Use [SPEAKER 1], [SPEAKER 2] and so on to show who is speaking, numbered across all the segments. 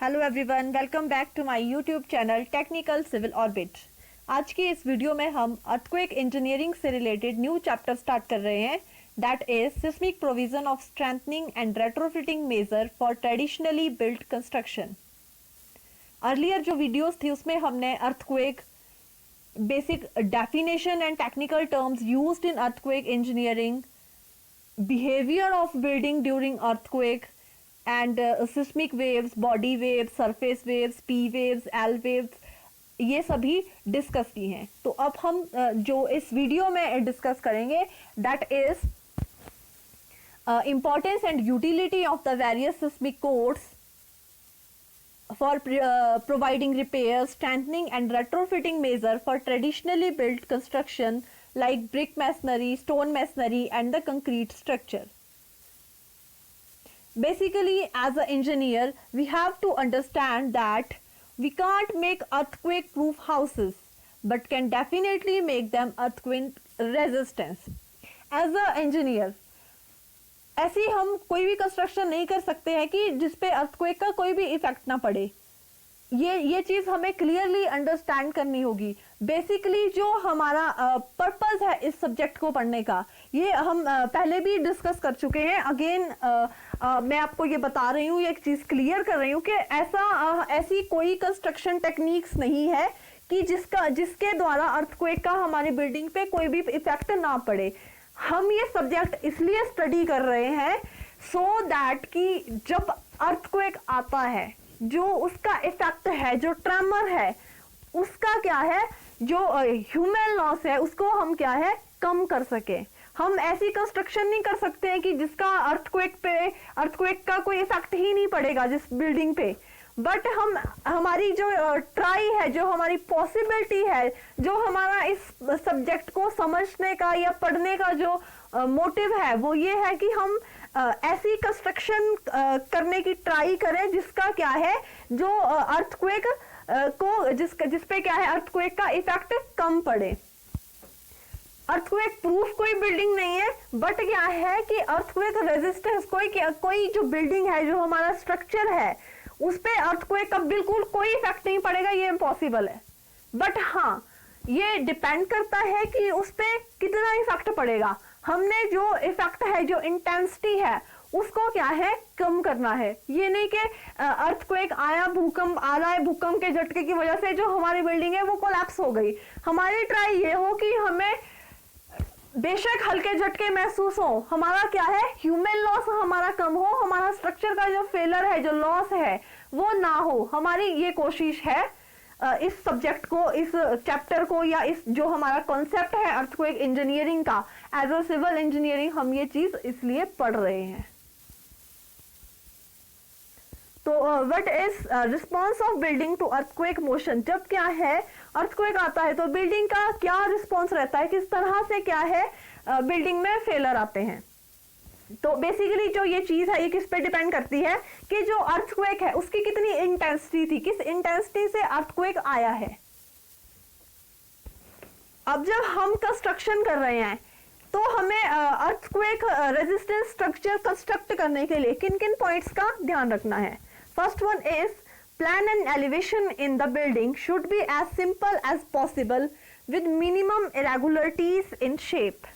[SPEAKER 1] Hello everyone, welcome back to my YouTube channel technical civil orbit. आज की इस video में हम अर्थक्वेक इंजीनियरिंग से रिलेटेड न्यू चैप्टर स्टार्ट कर रहे हैं, that is seismic provision of strengthening and retrofitting measure for traditionally built construction. Earlier जो वीडियोस थी उसमें हमने earthquake basic definition and technical terms used in earthquake engineering, behaviour of building during earthquake and seismic waves, body waves, surface waves, P waves, L waves, ये सभी discuss की हैं। तो अब हम जो इस वीडियो में डिस्कस करेंगे that is importance and utility of the various seismic codes for providing repairs, strengthening and retrofitting measure for traditionally built construction like brick masonry, stone masonry and the concrete structure. Basically, as an engineer, we have to understand that we can't make earthquake proof houses but can definitely make them earthquake resistance. As an engineer, ऐसी हम कोई भी construction नहीं कर सकते हैं कि जिसपे अर्थक्वेक का कोई भी इफेक्ट ना पड़े। ये चीज हमें क्लियरली अंडरस्टैंड करनी होगी। बेसिकली जो हमारा पर्पस है इस सब्जेक्ट को पढ़ने का, ये हम पहले भी डिस्कस कर चुके हैं। अगेन मैं आपको ये बता रही हूँ, ये एक चीज क्लियर कर रही हूँ कि ऐसी कोई कंस्ट्रक्शन टेक्निक्स नहीं है कि जिसके द्वारा अर्थक्वेक का हमारी बिल्डिंग पे कोई भी इफेक्ट ना पड़े। हम ये सब्जेक्ट इसलिए स्टडी कर रहे हैं सो दैट कि जब अर्थक्वेक आता है, जो उसका इफेक्ट है, जो ट्रेमर है, उसका क्या है, जो ह्यूमन लॉस है, उसको हम क्या है कम कर सके। हम ऐसी कंस्ट्रक्शन नहीं कर सकते हैं कि जिसका अर्थक्वेक का कोई इफेक्ट ही नहीं पड़ेगा जिस बिल्डिंग पे। बट हमारी जो ट्राई है, जो हमारी पॉसिबिलिटी है, जो हमारा इस सब्जेक्ट को समझने का या पढ़ने का जो मोटिव है, वो ये है कि हम ऐसी कंस्ट्रक्शन करने की ट्राई करें जिसका क्या है, जो अर्थक्वेक को जिसपे क्या है अर्थक्वेक का इफेक्ट कम पड़े। अर्थक्वेक प्रूफ कोई बिल्डिंग नहीं है, बट क्या है कि अर्थक्वेक रेजिस्टेंस कोई जो बिल्डिंग है, जो हमारा स्ट्रक्चर है, उस पे अर्थक्वेक का बिल्कुल कोई इफेक्ट नहीं पड़ेगा, ये इम्पॉसिबल है। बट हाँ, ये डिपेंड करता है कि उस पे कितना इफेक्ट पड़ेगा। हमने जो इफेक्ट है, जो इंटेंसिटी है, उसको क्या है कम करना है। ये नहीं कि अर्थक्वेक आया, भूकंप आ रहा है, भूकंप के झटके की वजह से जो हमारी बिल्डिंग है वो कोलैप्स हो गई। हमारी ट्राई ये हो कि हमें बेशक हल्के झटके महसूस हो, हमारा क्या है ह्यूमन लॉस हमारा कम हो, हमारा स्ट्रक्चर का जो फेलर है, जो लॉस है, वो ना हो। हमारी ये कोशिश है इस सब्जेक्ट को, इस चैप्टर को, या इस जो हमारा कॉन्सेप्ट है अर्थक्वेक इंजीनियरिंग का, एज अ सिविल इंजीनियरिंग हम ये चीज इसलिए पढ़ रहे हैं। तो what is response of building to earthquake motion. जब क्या है अर्थक्वेक आता है तो बिल्डिंग का क्या रिस्पॉन्स रहता है, किस तरह से क्या है बिल्डिंग में फेलर आते हैं। तो बेसिकली जो ये चीज है, ये किस पे डिपेंड करती है कि जो अर्थक्वेक है उसकी कितनी इंटेंसिटी थी, किस इंटेंसिटी से अर्थक्वेक आया है। अब जब हम कंस्ट्रक्शन कर रहे हैं तो हमें अर्थक्वेक रेजिस्टेंस स्ट्रक्चर कंस्ट्रक्ट करने के लिए किन किन पॉइंट्स का ध्यान रखना है। First one is plan and elevation in the building should be as simple as possible with minimum irregularities in shape.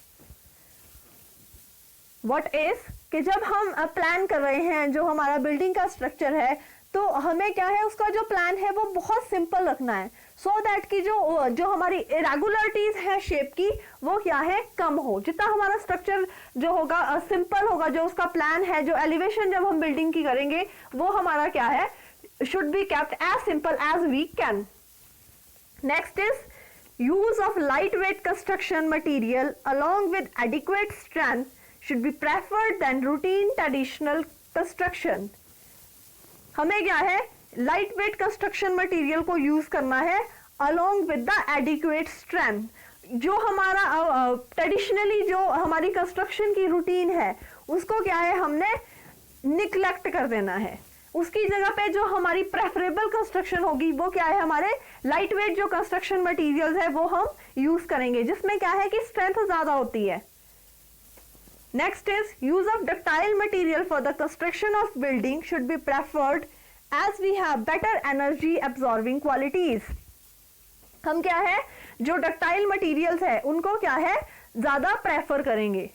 [SPEAKER 1] What is कि जब हम प्लान कर रहे हैं, जो हमारा बिल्डिंग का स्ट्रक्चर है, तो हमें क्या है उसका जो प्लान है वो बहुत सिंपल रखना है, सो दैट कि जो हमारी इरेगुलरिटीज है शेप की, वो क्या है कम हो। जितना हमारा स्ट्रक्चर जो होगा सिंपल होगा, जो उसका प्लान है, जो एलिवेशन जब हम बिल्डिंग की करेंगे, वो हमारा क्या है should be kept as simple as we can. Next is use of lightweight construction material along with adequate strength should be preferred than routine traditional construction. हमें क्या है lightweight construction material को use करना है along with the adequate strength। जो हमारा traditionally जो हमारी कंस्ट्रक्शन की रूटीन है, उसको क्या है हमने निग्लेक्ट कर देना है। उसकी जगह पे जो हमारी प्रेफरेबल कंस्ट्रक्शन होगी, वो क्या है हमारे लाइट वेट जो कंस्ट्रक्शन मटेरियल्स है वो हम यूज करेंगे, जिसमें क्या है कि स्ट्रेंथ ज्यादा होती है। Next is use of ductile material for the construction of building should be preferred as we have better energy absorbing qualities. हम क्या है, जो डक्टाइल मटेरियल्स है उनको क्या है, ज्यादा प्रेफर करेंगे.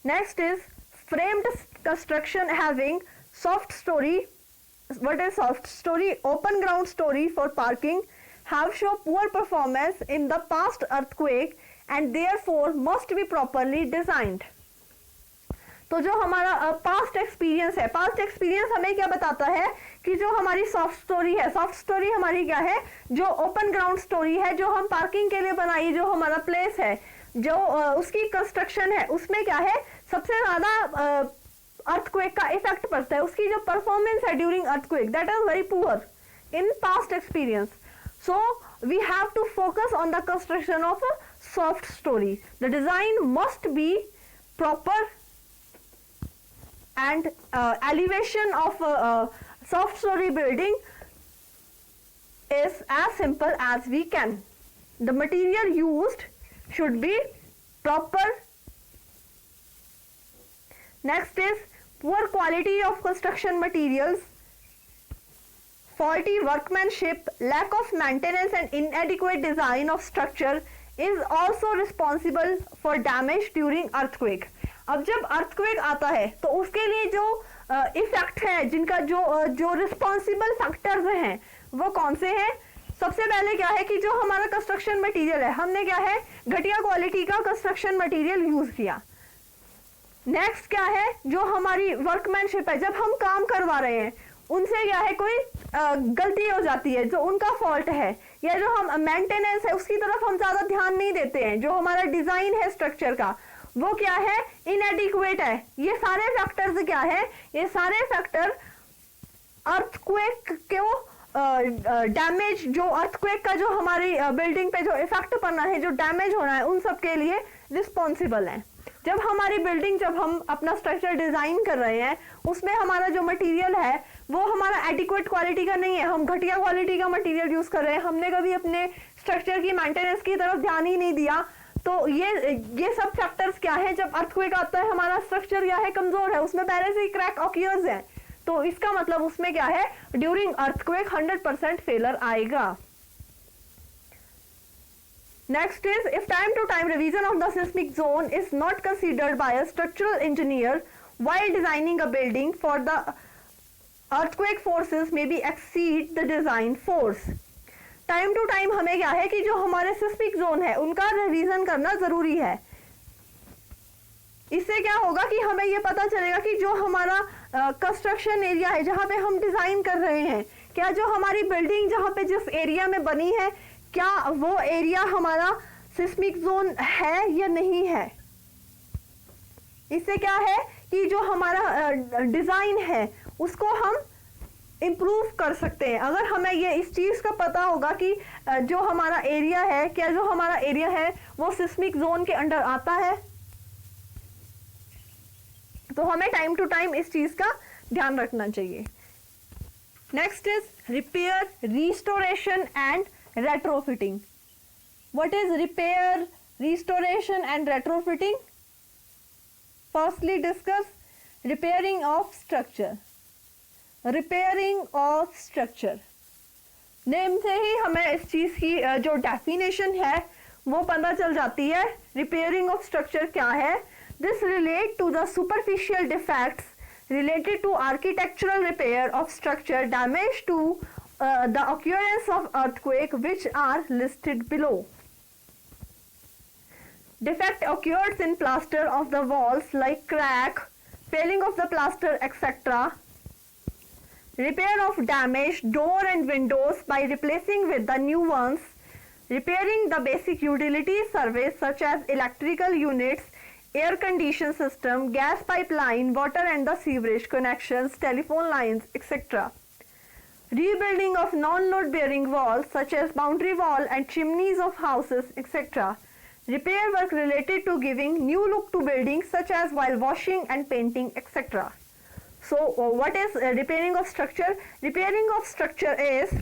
[SPEAKER 1] Next is framed construction having soft story. What is soft story? Open ground story for parking have shown poor performance in the past earthquake and therefore must be properly designed. तो जो हमारा past experience है, past experience हमें क्या बताता है कि जो हमारी सॉफ्ट स्टोरी है, सॉफ्ट स्टोरी हमारी क्या है, जो ओपन ग्राउंड स्टोरी है, जो हम पार्किंग के लिए बनाई, जो हमारा प्लेस है, जो उसकी कंस्ट्रक्शन है, उसमें क्या है, सबसे ज्यादा अर्थक्वेक का इफेक्ट पड़ता है. उसकी जो परफॉर्मेंस है during earthquake, that is very poor in past experience. So we have to focus on the construction of soft storey. The design must be proper and elevation of soft story building is as simple as we can. The material used should be proper. Next is poor quality of construction materials, faulty workmanship, lack of maintenance and inadequate design of structure is also responsible for damage during earthquake. अब जब earthquake आता है तो उसके लिए जो effect है, जिनका जो रिस्पॉन्सिबल फैक्टर्स हैं वो कौन से हैं. सबसे पहले क्या है कि जो हमारा कंस्ट्रक्शन मटेरियल है, हमने क्या है, घटिया क्वालिटी का कंस्ट्रक्शन मटेरियल यूज किया. नेक्स्ट क्या है, जो हमारी वर्कमैनशिप है, जब हम काम करवा रहे हैं उनसे क्या है, कोई गलती हो जाती है, जो उनका फॉल्ट है, या जो हम मेंटेनेंस है उसकी तरफ हम ज्यादा ध्यान नहीं देते हैं, जो हमारा डिजाइन है स्ट्रक्चर का वो क्या है, इनएडिक्वेट है. ये सारे फैक्टर्स क्या है, ये सारे फैक्टर अर्थक्वेक को डैमेज, जो अर्थक्वेक का जो हमारी बिल्डिंग पे जो इफेक्ट पड़ना है, जो डैमेज होना है, उन सब के लिए रिस्पॉन्सिबल है. जब हमारी बिल्डिंग, जब हम अपना स्ट्रक्चर डिजाइन कर रहे हैं, उसमें हमारा जो मटेरियल है वो हमारा एडिक्वेट क्वालिटी का नहीं है, हम घटिया क्वालिटी का मटेरियल यूज कर रहे हैं, हमने कभी अपने स्ट्रक्चर की मेंटेनेंस की तरफ ध्यान ही नहीं दिया, तो ये सब फैक्टर्स क्या है, जब अर्थक्वेक आता है हमारा स्ट्रक्चर क्या है, कमजोर है, उसमें पहले से ही क्रैक ऑक्यूर्स है, तो इसका मतलब उसमें क्या है, ड्यूरिंग अर्थक्वेक 100% फेलर आएगा. Next is if time to time revision of the seismic zone is not considered by a structural engineer while designing a building for the earthquake forces may be exceed the design force. Time to time हमें क्या है कि जो हमारे seismic zone है उनका revision करना जरूरी है. इससे क्या होगा कि हमें ये पता चलेगा कि जो हमारा कंस्ट्रक्शन एरिया है, जहाँ पे हम डिजाइन कर रहे हैं, क्या जो हमारी बिल्डिंग जहाँ पे जिस एरिया में बनी है, क्या वो एरिया हमारा सिस्मिक जोन है या नहीं है. इससे क्या है कि जो हमारा डिजाइन है उसको हम इम्प्रूव कर सकते हैं. अगर हमें ये इस चीज का पता होगा कि जो हमारा एरिया है, क्या जो हमारा एरिया है वो सिस्मिक जोन के अंडर आता है, तो हमें टाइम टू टाइम इस चीज का ध्यान रखना चाहिए. Next is repair, restoration and retrofitting. What is repair, restoration and retrofitting? Firstly discuss repairing of structure. Repairing of structure name से ही हमें इस चीज की जो डेफिनेशन है वो पता चल जाती है. रिपेयरिंग ऑफ स्ट्रक्चर क्या है? This relate to the superficial defects related to architectural repair of structure damage to the occurrence of earthquake which are listed below. Defect occurs in plaster of the walls like crack, failing of the plaster, etc. Repair of damaged door and windows by replacing with the new ones. Repairing the basic utility service such as electrical units, air condition system, gas pipeline, water and the sewerage connections, telephone lines, etc. Rebuilding of non-load bearing walls such as boundary wall and chimneys of houses, etc. Repair work related to giving new look to buildings such as while washing and painting, etc. So what is repairing of structure? Repairing of structure is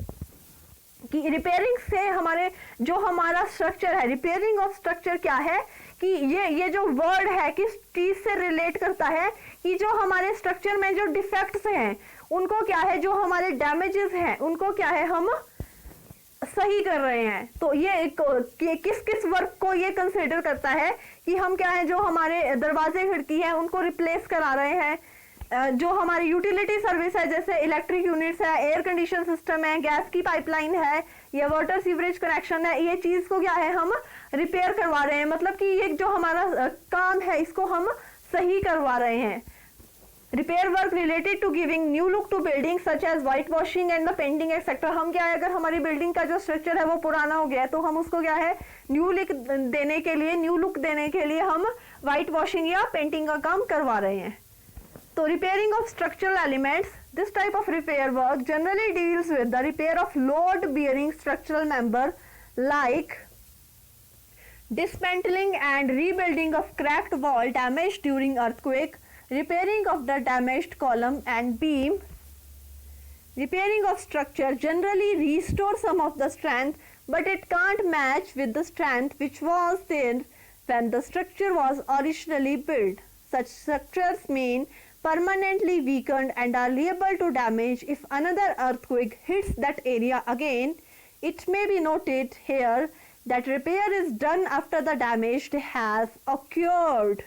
[SPEAKER 1] कि repairing से हमारे जो हमारा structure है, repairing of structure क्या है कि ये जो वर्ड है किस चीज से रिलेट करता है, कि जो हमारे स्ट्रक्चर में जो डिफेक्ट्स हैं उनको क्या है, जो हमारे डैमेजेस हैं उनको क्या है हम सही कर रहे हैं। तो ये किस किस वर्क को ये कंसिडर करता है कि हम क्या है, जो हमारे दरवाजे खिड़की है उनको रिप्लेस करा रहे हैं, जो हमारी यूटिलिटी सर्विस है जैसे इलेक्ट्रिक यूनिट्स है, एयर कंडीशन सिस्टम है, गैस की पाइपलाइन है या वाटर सीवरेज कनेक्शन है, ये चीज को क्या है हम रिपेयर करवा रहे हैं। मतलब कि ये जो हमारा काम है इसको हम सही करवा रहे हैं। Repair work related to giving new look to building such as white washing and the painting etcetera. हम क्या है, अगर हमारी बिल्डिंग का जो स्ट्रक्चर है वो पुराना हो गया है तो हम उसको क्या है न्यू लुक देने के लिए हम व्हाइट वॉशिंग या पेंटिंग का काम करवा रहे हैं। तो repairing of structural elements, this type of repair work generally deals with the repair of load bearing structural member like dismantling and rebuilding of cracked wall damaged during earthquake, repairing of the damaged column and beam. Repairing of structure generally restores some of the strength, but it can't match with the strength which was there when the structure was originally built. Such structures mean permanently weakened and are liable to damage if another earthquake hits that area again. It may be noted here that repair is done after the damage has occurred.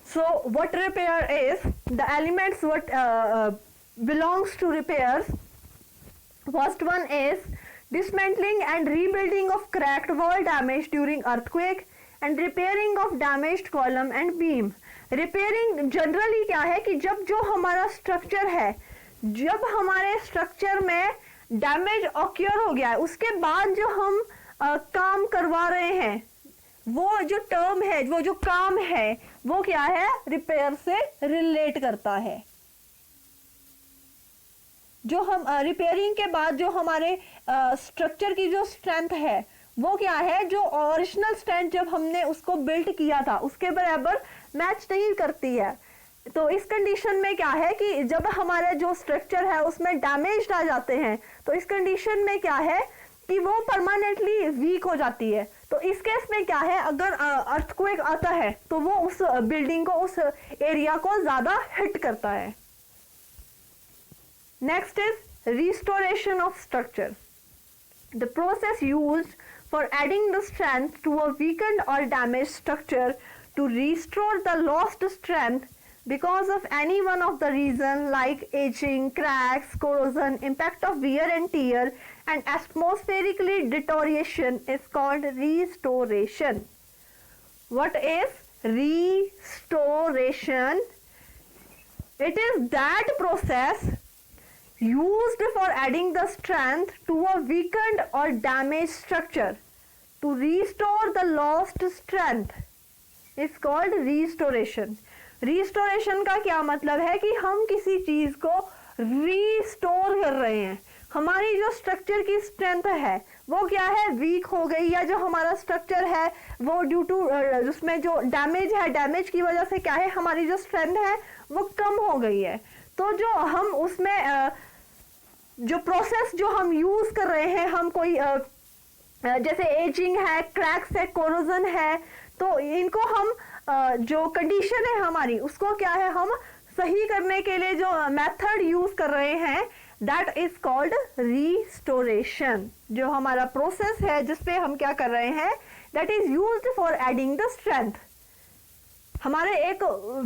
[SPEAKER 1] So what repair is? The elements what belongs to repairs. First one is dismantling and rebuilding of cracked wall damage during earthquake and repairing of damaged column and beam. Repairing generally क्या है कि जब जो हमारा structure है, जब हमारे structure में डैमेज ऑक्योर हो गया है उसके बाद जो हम काम करवा रहे हैं, वो जो टर्म है, वो जो काम है वो क्या है, रिपेयर से रिलेट करता है। जो हम रिपेयरिंग के बाद जो हमारे स्ट्रक्चर की जो स्ट्रेंथ है वो क्या है, जो ओरिजिनल स्ट्रेंथ जब हमने उसको बिल्ड किया था उसके बराबर मैच नहीं करती है। तो इस कंडीशन में क्या है कि जब हमारा जो स्ट्रक्चर है उसमें डैमेज आ जाते हैं तो इस कंडीशन में क्या है कि वो परमानेंटली वीक हो जाती है। तो इस केस में क्या है, अगर अर्थक्वेक आता है तो वो उस बिल्डिंग को, उस एरिया को ज्यादा हिट करता है। Next is restoration of structure, the process used for adding the strength to a weakened or damaged structure to restore the lost strength because of any one of the reason like aging, cracks, corrosion, impact of wear and tear and atmospherically deterioration is called restoration. What is restoration? It is that process used for adding the strength to a weakened or damaged structure to restore the lost strength is called restoration. Restoration का क्या मतलब है कि हम किसी चीज को restore कर रहे हैं। हमारी जो स्ट्रक्चर की स्ट्रेंथ है वो क्या है, वीक हो गई, या जो हमारा स्ट्रक्चर है वो ड्यू टू उसमें जो डैमेज है, डैमेज की वजह से क्या है हमारी जो स्ट्रेंथ है वो कम हो गई है। तो जो हम उसमें जो प्रोसेस जो हम यूज कर रहे हैं, हम कोई जैसे एजिंग है, क्रैक्स है, कोरोजन है, तो इनको हम जो कंडीशन है हमारी उसको क्या है हम सही करने के लिए जो मेथड यूज कर रहे हैं दैट इज कॉल्ड रिस्टोरेशन। जो हमारा प्रोसेस है जिसपे हम क्या कर रहे हैं, that is used for adding the strength. हमारे एक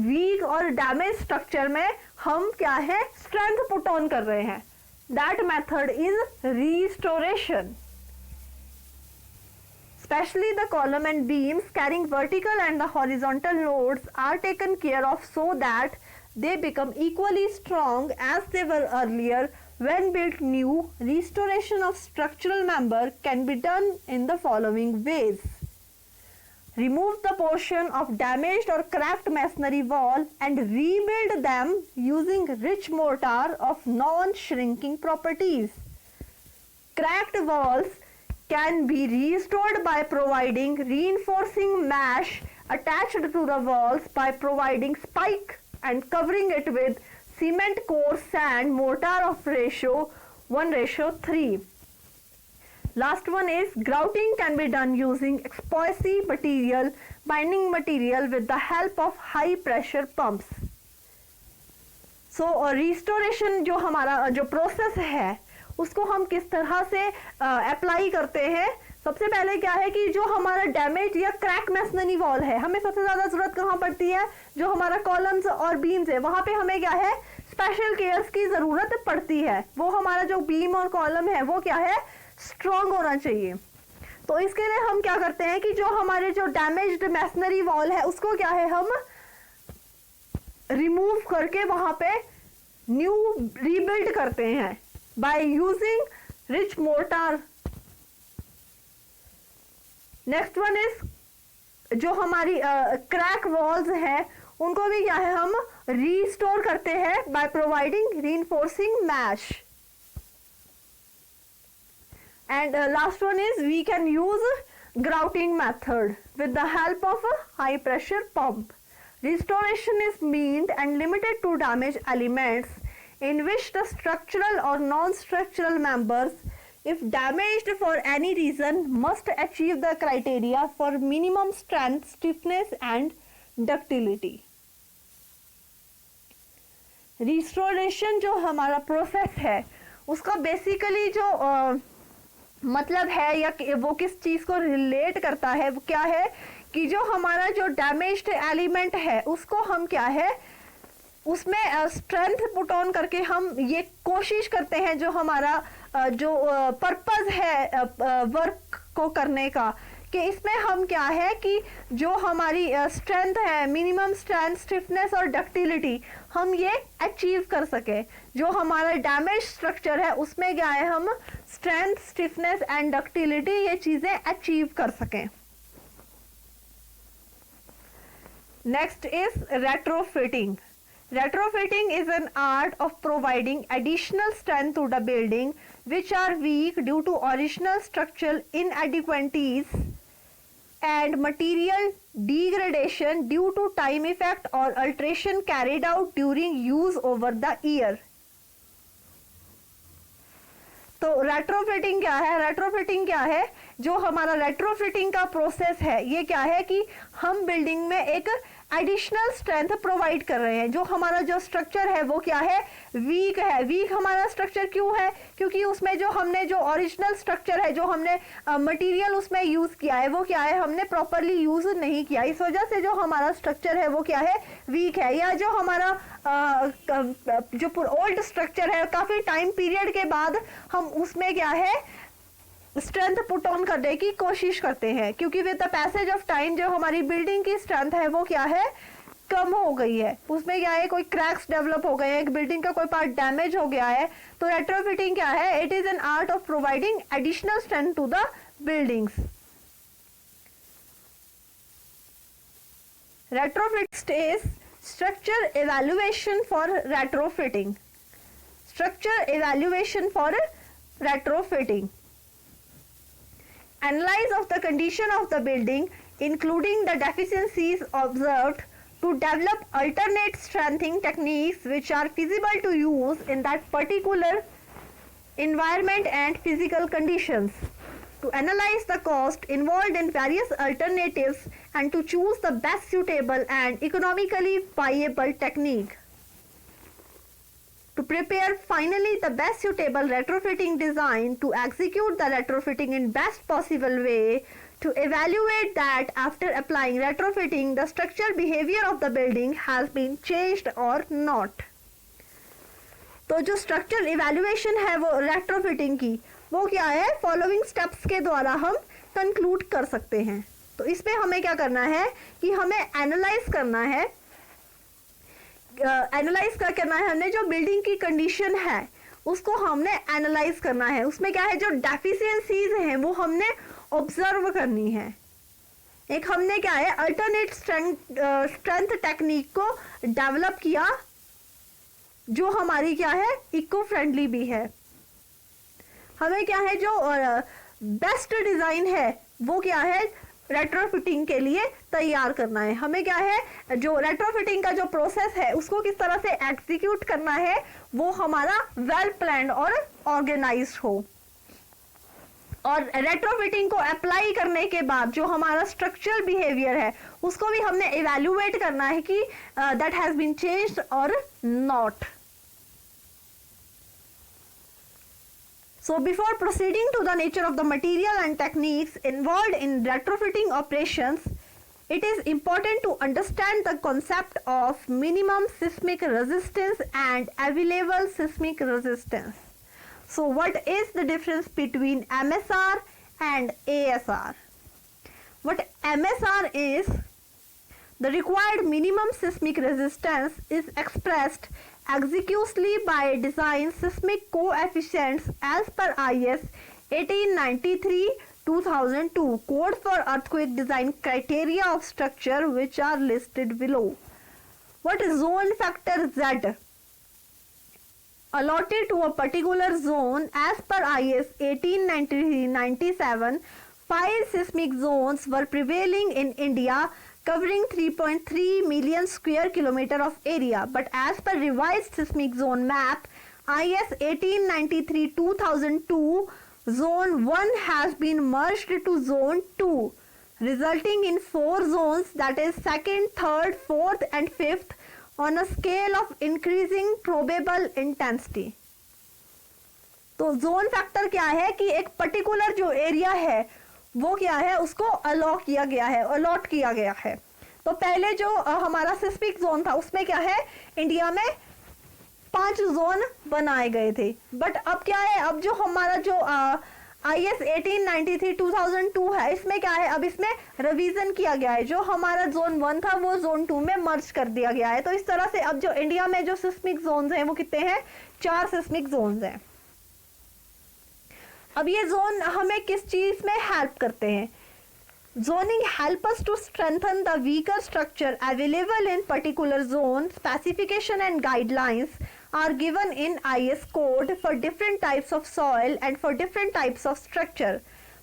[SPEAKER 1] वीक और डैमेज स्ट्रक्चर में हम क्या है स्ट्रेंथ पुट ऑन कर रहे हैं, that method is restoration. Especially the column and beams carrying vertical and the horizontal loads are taken care of so that they become equally strong as they were earlier when built new. Restoration of structural member can be done in the following ways. Remove the portion of damaged or cracked masonry wall and rebuild them using rich mortar of non-shrinking properties. Cracked walls can be restored by providing reinforcing mesh attached to the walls by providing spike and covering it with cement core sand mortar of ratio 1:3. Last one is grouting can be done using epoxy material, binding material with the help of high pressure pumps. So restoration जो हमारा जो process है उसको हम किस तरह से apply करते हैं. सबसे पहले क्या है कि जो हमारा डैमेज या क्रैक मैसनरी वॉल है, हमें सबसे ज्यादा जरूरत कहाँ पड़ती है, जो हमारा कॉलम्स और बीम्स है वहां पे हमें क्या है स्पेशल केयर्स की जरूरत पड़ती है. वो हमारा जो बीम और कॉलम है वो क्या है स्ट्रॉन्ग होना चाहिए. तो इसके लिए हम क्या करते हैं कि जो हमारे जो डैमेज्ड मैसनरी वॉल है उसको क्या है हम रिमूव करके वहां पे न्यू रीबिल्ड करते हैं by using rich mortar. Next one is जो हमारी क्रैक वॉल्स है उनको भी क्या है हम रीस्टोर करते हैं by providing reinforcing mesh. And last one is we can use grouting method with the help of a high pressure pump. Restoration is meant and limited to damaged elements in which the structural or non-structural members, if damaged for any reason, must achieve the criteria for minimum strength, stiffness and ductility. Restoration जो हमारा process है उसका basically जो मतलब है या वो किस चीज को रिलेट करता है वो क्या है कि जो हमारा जो डैमेज्ड एलिमेंट है उसको हम क्या है उसमें स्ट्रेंथ पुट ऑन करके हम ये कोशिश करते हैं जो हमारा जो पर्पस है वर्क को करने का कि इसमें हम क्या है कि जो हमारी स्ट्रेंथ है मिनिमम स्ट्रेंथ स्टिफनेस और डक्टिलिटी हम ये अचीव कर सके. जो हमारा डैमेज स्ट्रक्चर है उसमें क्या है हम स्ट्रेंथ स्टिफनेस एंड डक्टिलिटी ये चीजें अचीव कर सकें. Next is retrofitting. Retrofitting is an art of providing additional strength to the building which are weak due to original structural inadequacies and material degradation due to time effect or alteration carried out during use over the year. तो retrofitting क्या है? Retrofitting क्या है? जो हमारा retrofitting का process है ये क्या है कि हम बिल्डिंग में एक एडिशनल स्ट्रेंथ प्रोवाइड कर रहे हैं. जो हमारा जो स्ट्रक्चर है वो क्या है वीक है. वीक हमारा स्ट्रक्चर क्यों है? क्योंकि उसमें जो हमने जो ओरिजिनल स्ट्रक्चर है जो हमने मटेरियल उसमें यूज किया है वो क्या है हमने प्रॉपरली यूज नहीं किया. इस वजह से जो हमारा स्ट्रक्चर है वो क्या है वीक है. या जो हमारा जो ओल्ड स्ट्रक्चर है काफी टाइम पीरियड के बाद हम उसमें क्या है स्ट्रेंथ पुट ऑन करने की कोशिश करते हैं क्योंकि with the passage of time जो हमारी बिल्डिंग की स्ट्रेंथ है वो क्या है कम हो गई है. उसमें क्या है कोई क्रैक्स डेवलप हो गए हैं, एक बिल्डिंग का कोई पार्ट डैमेज हो गया है. तो रेट्रोफिटिंग क्या है? It is an art of providing additional strength to the buildings. Retrofit is structure evaluation for retrofitting. Structure evaluation for retrofitting. Analyze of the condition of the building including the deficiencies observed to develop alternate strengthening techniques which are feasible to use in that particular environment and physical conditions. To analyze the cost involved in various alternatives and to choose the best suitable and economically viable technique. To prepare finally the best suitable retrofitting design to execute the retrofitting in best possible way. To evaluate that after applying retrofitting the structural behavior of the building has been changed or not. तो जो structural evaluation है वो retrofitting की वो क्या है following steps के द्वारा हम कंक्लूड कर सकते हैं. तो इसमें हमें क्या करना है कि हमें एनालाइज करना है. एनालाइज क्या करना है हमने जो बिल्डिंग की कंडीशन है उसको हमने एनालाइज करना है. उसमें क्या है जो डेफिशिएंसीज हैं वो हमने ऑब्जर्व करनी है. एक हमने क्या है अल्टरनेट स्ट्रेंथ टेक्निक को डेवलप किया जो हमारी क्या है इको फ्रेंडली भी है. हमें क्या है जो बेस्ट डिजाइन है वो क्या है रेट्रोफिटिंग के लिए तैयार करना है. हमें क्या है जो रेट्रोफिटिंग का जो प्रोसेस है उसको किस तरह से एग्जीक्यूट करना है वो हमारा वेल प्लान्ड और ऑर्गेनाइज्ड हो. और रेट्रोफिटिंग को अप्लाई करने के बाद जो हमारा स्ट्रक्चरल बिहेवियर है उसको भी हमने इवेल्युएट करना है कि दैट हैज बीन चेंज्ड और not. So before proceeding to the nature of the material and techniques involved in retrofitting operations, it is important to understand the concept of minimum seismic resistance and available seismic resistance. So what is the difference between MSR and ASR? What MSR is, the required minimum seismic resistance is expressed exegusly by design seismic coefficients as per IS 1893-2002 Code for Earthquake Design Criteria of Structure, which are listed below. What is zone factor Z? Allotted to a particular zone as per IS 1893-97, 5 seismic zones were prevailing in India, covering 3.3 million square kilometer of area, but as per revised seismic zone map IS 1893-2002, zone 1 has been merged to zone 2, resulting in 4 zones, that is 2nd, 3rd, 4th and 5th on a scale of increasing probable intensity. तो zone factor क्या है कि एक particular जो area है वो क्या है, उसको अलॉट किया गया है. तो पहले जो हमारा सिस्मिक जोन था उसमें क्या है, इंडिया में 5 जोन बनाए गए थे. बट अब क्या है, अब जो हमारा जो IS 1893-2002 है, इसमें क्या है, अब इसमें रिवीजन किया गया है. जो हमारा जोन 1 था वो जोन 2 में मर्ज कर दिया गया है. तो इस तरह से अब जो इंडिया में जो सिस्मिक जोन्स हैं वो कितने हैं, 4 सिस्मिक जोन्स हैं. अब ये जोन हमें किस चीज में हेल्प करते हैं? Zoning help us to strengthen the weaker structure available in particular zone. Specification and guidelines are given in IS code for different types of soil and for different types of structure.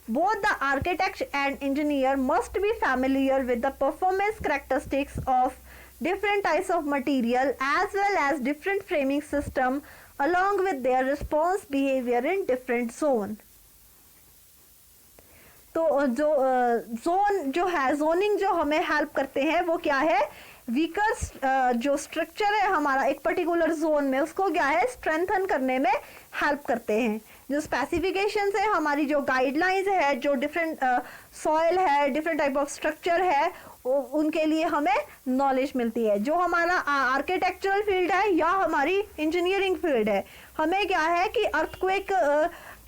[SPEAKER 1] Both the architect and engineer must be familiar with the performance characteristics of different types of material as well as different framing system along with their response behavior in different zone. तो जो zone जो है, zoning जो हमें help करते हैं वो क्या है, वीकर जो स्ट्रक्चर है हमारा एक पर्टिकुलर जोन में उसको क्या है, स्ट्रेंथन करने में हेल्प करते हैं. जो स्पेसिफिकेशंस है, हमारी जो गाइडलाइंस है, जो डिफरेंट सॉइल है, डिफरेंट टाइप ऑफ स्ट्रक्चर है, उनके लिए हमें नॉलेज मिलती है. जो हमारा आर्किटेक्चरल फील्ड है या हमारी इंजीनियरिंग फील्ड है, हमें क्या है कि अर्थक्वेक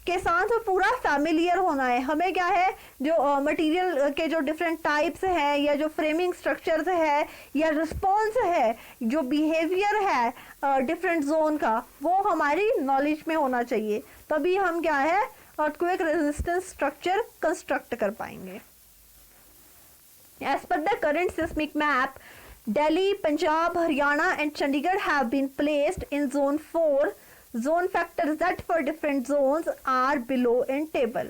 [SPEAKER 1] के साथ पूरा फैमिलियर होना है. हमें क्या है, जो मटेरियल के जो डिफरेंट टाइप्स हैं या जो फ्रेमिंग स्ट्रक्चर्स है या रिस्पॉन्स है, जो बिहेवियर है डिफरेंट जोन का, वो हमारी नॉलेज में होना चाहिए. तभी हम क्या है, अर्थक्वेक रेजिस्टेंस स्ट्रक्चर कंस्ट्रक्ट कर पाएंगे. As per the current seismic map, Delhi, Punjab, Haryana and Chandigarh have been placed in zone 4. Zone factors that for different zones are below in table.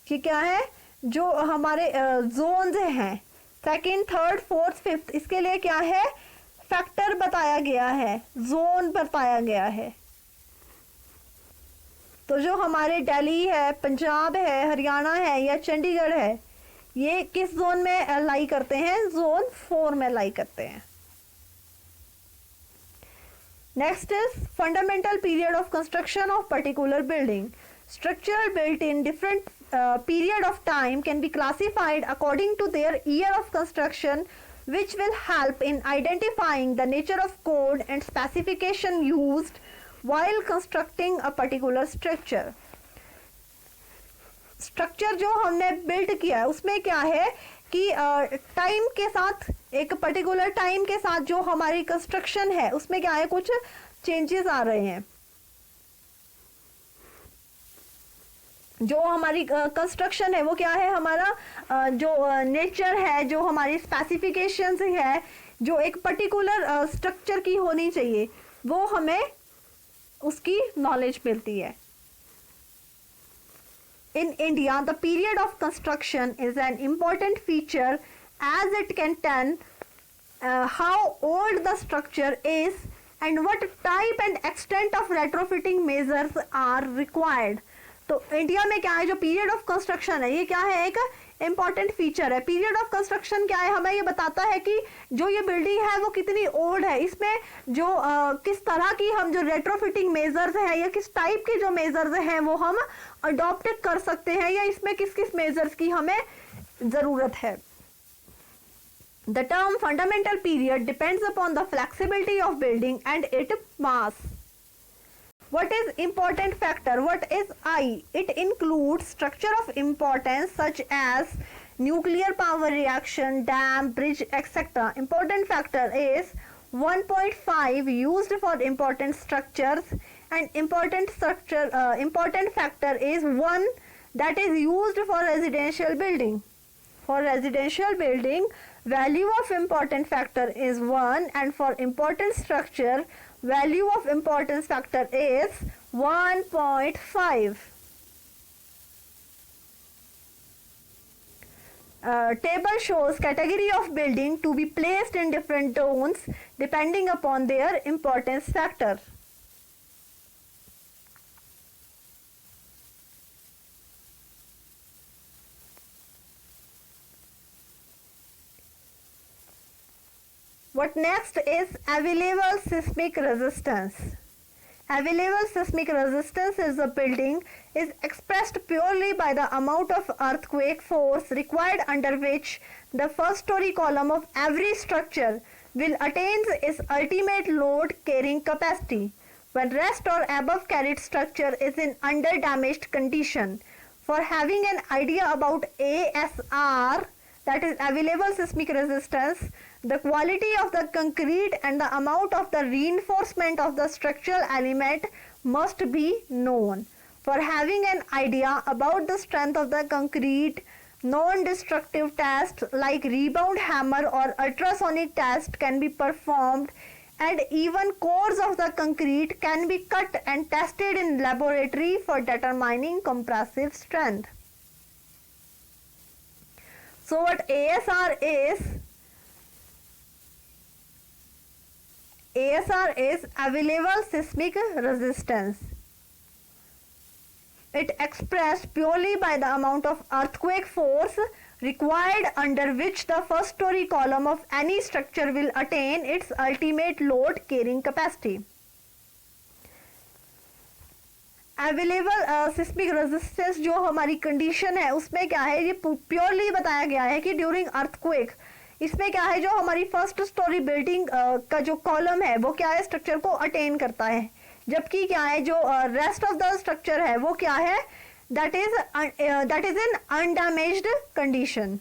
[SPEAKER 1] कि क्या है, जो हमारे जोन्स हैं 2nd, 3rd, 4th, 5th, इसके लिए क्या है, फैक्टर बताया गया है, जोन बताया गया है. तो जो हमारे दिल्ली है, पंजाब है, हरियाणा है या चंडीगढ़ है, ये किस जोन में लाई करते हैं, जोन 4 में लाई करते हैं. Next is fundamental period of construction of particular building. Structure built in different period of time can be classified according to their year of construction, which will help in identifying the nature of code and specification used while constructing a particular structure. Structure जो हमने build किया है उसमें क्या है कि time के साथ, एक पर्टिकुलर टाइम के साथ जो हमारी कंस्ट्रक्शन है उसमें क्या है, कुछ चेंजेस आ रहे हैं. जो हमारी कंस्ट्रक्शन है वो क्या है, हमारा जो नेचर है, जो हमारी स्पेसिफिकेशंस है, जो एक पर्टिकुलर स्ट्रक्चर की होनी चाहिए, वो हमें उसकी नॉलेज मिलती है. In India, the period of construction is an important feature as it can tell how old the structure is and what type and extent of retrofitting measures are required. तो India में क्या है, जो period of construction है, ये क्या है, एक इंपॉर्टेंट फीचर है. पीरियड ऑफ कंस्ट्रक्शन क्या है, हमें ये बताता है कि जो ये बिल्डिंग है वो कितनी ओल्ड है, इसमें जो किस तरह की हम जो रेट्रोफिटिंग मेजर्स है या किस टाइप के जो मेजर्स हैं वो हम अडॉप्ट कर सकते हैं, या इसमें किस किस मेजर्स की हमें जरूरत है. The term fundamental period depends upon the flexibility of building and its mass. What is important factor? What is I? It includes structure of importance such as nuclear power reaction, dam, bridge, etc. Important factor is 1.5 used for important structures, and important factor is 1 that is used for residential building. For residential building, value of important factor is 1, and for important structure, value of importance factor is 1.5. Table shows category of building to be placed in different zones depending upon their importance factor. What next is available seismic resistance. Available seismic resistance is a building is expressed purely by the amount of earthquake force required under which the first story column of every structure will attain its ultimate load carrying capacity when rest or above carried structure is in under damaged condition. For having an idea about ASR, that is available seismic resistance, the quality of the concrete and the amount of the reinforcement of the structural element must be known. For having an idea about the strength of the concrete, non-destructive tests like rebound hammer or ultrasonic test can be performed, and even cores of the concrete can be cut and tested in laboratory for determining compressive strength. So what ASR is? ASR is available seismic resistance. It expressed purely by the amount of earthquake force required under which the first story column of any structure will attain its ultimate load carrying capacity. Available seismic resistance जो हमारी condition है उसमें क्या है, ये purely बताया गया है कि ड्यूरिंग अर्थक्वेक इसमें क्या है, जो हमारी फर्स्ट स्टोरी बिल्डिंग का जो कॉलम है वो क्या है, स्ट्रक्चर को अटेन करता है, जबकि क्या है जो रेस्ट ऑफ द स्ट्रक्चर है वो क्या है, that is in undamaged condition.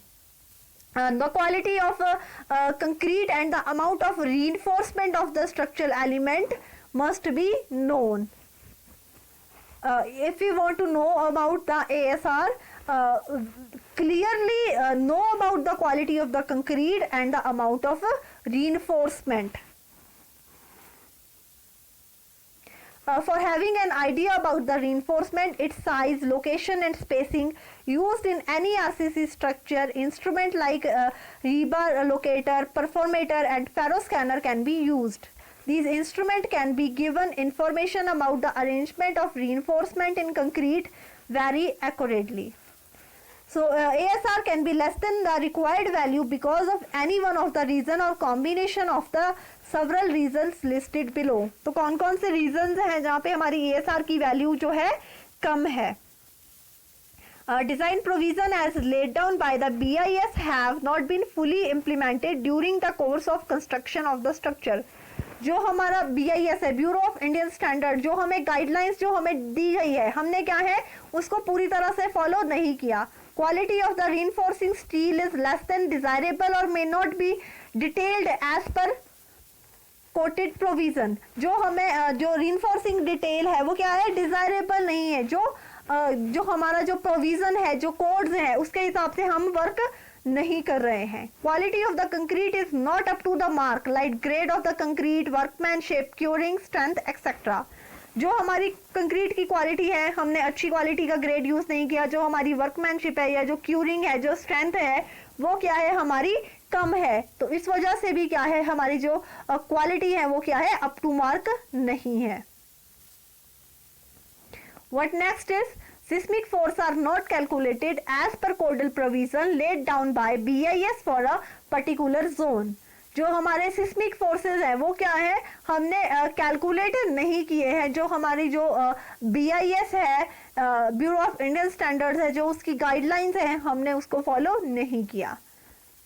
[SPEAKER 1] The quality of concrete and the amount of reinforcement of the structural element must be known. If we want to know about the ASR, clearly know about the quality of the concrete and the amount of reinforcement. For having an idea about the reinforcement, its size, location and spacing used in any RCC structure, instrument like rebar locator, performator and ferroscanner can be used. These instruments can be given information about the arrangement of reinforcement in concrete very accurately. So ASR can be less than the required value because of any one of the reason or combination of the several reasons listed below. तो कौन कौन से reasons हैं जहाँ पे हमारी ASR की value जो है कम है. Design provision as laid down by the BIS have not been fully implemented during the course of construction of the structure. जो हमारा BIS है, ब्यूरो ऑफ इंडियन स्टैंडर्ड, जो हमें गाइडलाइंस जो हमें दी गई है, हमने क्या है उसको पूरी तरह से फॉलो नहीं किया. Quality of the reinforcing steel is less than desirable और may not be detailed as per coded provision. जो हमें जो रीइंफोर्सिंग डिटेल है वो क्या है, डिजायरेबल नहीं है. जो हमारा जो प्रोविजन है, जो कोड्स हैं, उसके हिसाब से हम वर्क नहीं कर रहे हैं. Quality of the concrete is not up to the mark, like grade of the concrete, workmanship, curing, strength etcetera. जो हमारी कंक्रीट की क्वालिटी है, हमने अच्छी क्वालिटी का ग्रेड यूज नहीं किया. जो हमारी वर्कमैनशिप है या जो क्यूरिंग है, जो स्ट्रेंथ है, वो क्या है, हमारी कम है, तो इस वजह से भी क्या है हमारी जो क्वालिटी है वो क्या है, अप टू मार्क नहीं है। What next is seismic force are not calculated as per codal provision laid down by BIS for a particular zone। जो हमारे सिस्मिक फोर्सेस है वो क्या है, हमने कैलकुलेट नहीं किए हैं। जो हमारी जो BIS है, ब्यूरो ऑफ इंडियन स्टैंडर्ड्स है, जो उसकी गाइडलाइंस है, हमने उसको फॉलो नहीं किया।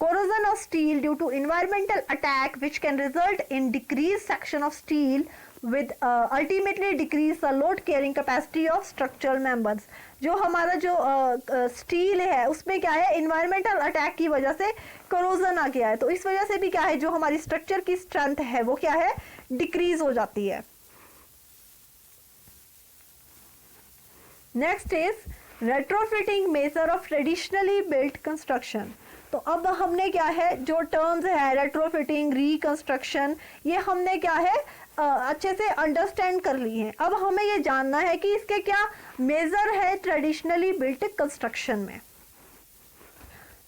[SPEAKER 1] Corrosion of steel due to environmental attack which can result in decreased section of steel with ultimately decrease the load carrying capacity of structural members। जो हमारा जो स्टील है उसमें क्या है, इन्वायरमेंटल अटैक की वजह से करोजन आ गया है, तो इस वजह से भी क्या है जो हमारी स्ट्रक्चर की स्ट्रेंथ है वो क्या है, डिक्रीज हो जाती है। Next is retrofitting measure of traditionally built construction. तो अब हमने क्या है जो टर्म्स है रेट्रोफिटिंग, रिकंस्ट्रक्शन, ये हमने क्या है अच्छे से अंडरस्टैंड कर ली हैं। अब हमें ये जानना है कि इसके क्या मेजर है ट्रेडिशनली बिल्ट कंस्ट्रक्शन में।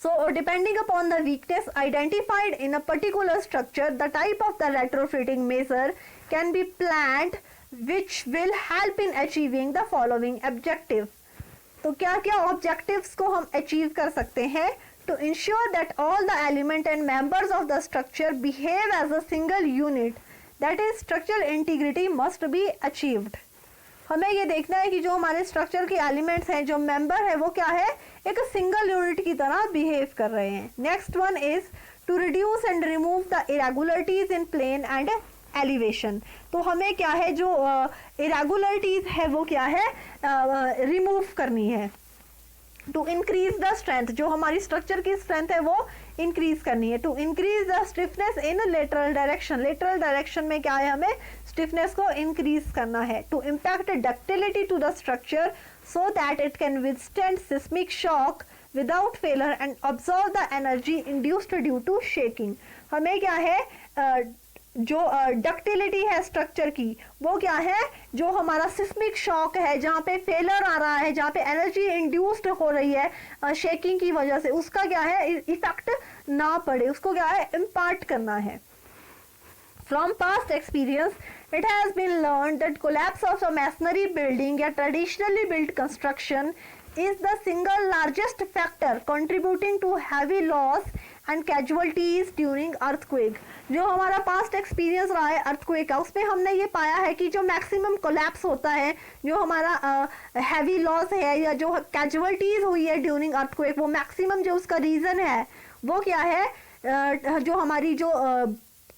[SPEAKER 1] So depending upon the weakness identified in a particular structure, the type of the retrofitting measure can be planned which will help in achieving the following objective. तो क्या क्या objectives को हम achieve कर सकते हैं? To ensure that all the element and members of the structure behave as a single unit, that is structural integrity must be achieved। हमें ये देखना है कि जो हमारे स्ट्रक्चर के एलिमेंट्स हैं, जो मेंबर है वो क्या है, एक सिंगल यूनिट की तरह बिहेव कर रहे हैं। Next one is to reduce and remove the irregularities in plan and elevation. तो हमें क्या है जो इरेगुलरिटीज है वो क्या है रिमूव करनी है। टू इंक्रीज द स्ट्रेंथ, जो हमारी स्ट्रक्चर की स्ट्रेंथ है वो इंक्रीज करनी है। To increase the stiffness in lateral direction, lateral direction में क्या है हमें स्टिफनेस को इंक्रीज करना है। To impact ductility to the structure so that it can withstand seismic shock without failure and observe the energy induced due to shaking. हमें क्या है जो डक्टिलिटी है स्ट्रक्चर की वो क्या है, जो हमारा सिस्मिक शॉक है, जहाँ पे फेलर आ रहा है, जहाँ पे एनर्जी इंड्यूस्ड हो रही है शेकिंग की वजह से, उसका क्या है इफेक्ट ना पड़े, उसको क्या है इम्पार्ट करना है। From past experience, it has been learned that collapse of a masonry building या traditionally built construction is the single largest factor contributing to heavy loss and casualties during earthquake। जो हमारा पास्ट एक्सपीरियंस रहा है earthquake का, उसमें हमने ये पाया है कि जो मैक्सिमम कोलैप्स होता है, जो हमारा हैवी लॉस है या जो कैजुअलिटीज हुई है ड्यूरिंग अर्थक्वेक, वो मैक्सिमम जो उसका रीजन है वो क्या है जो हमारी जो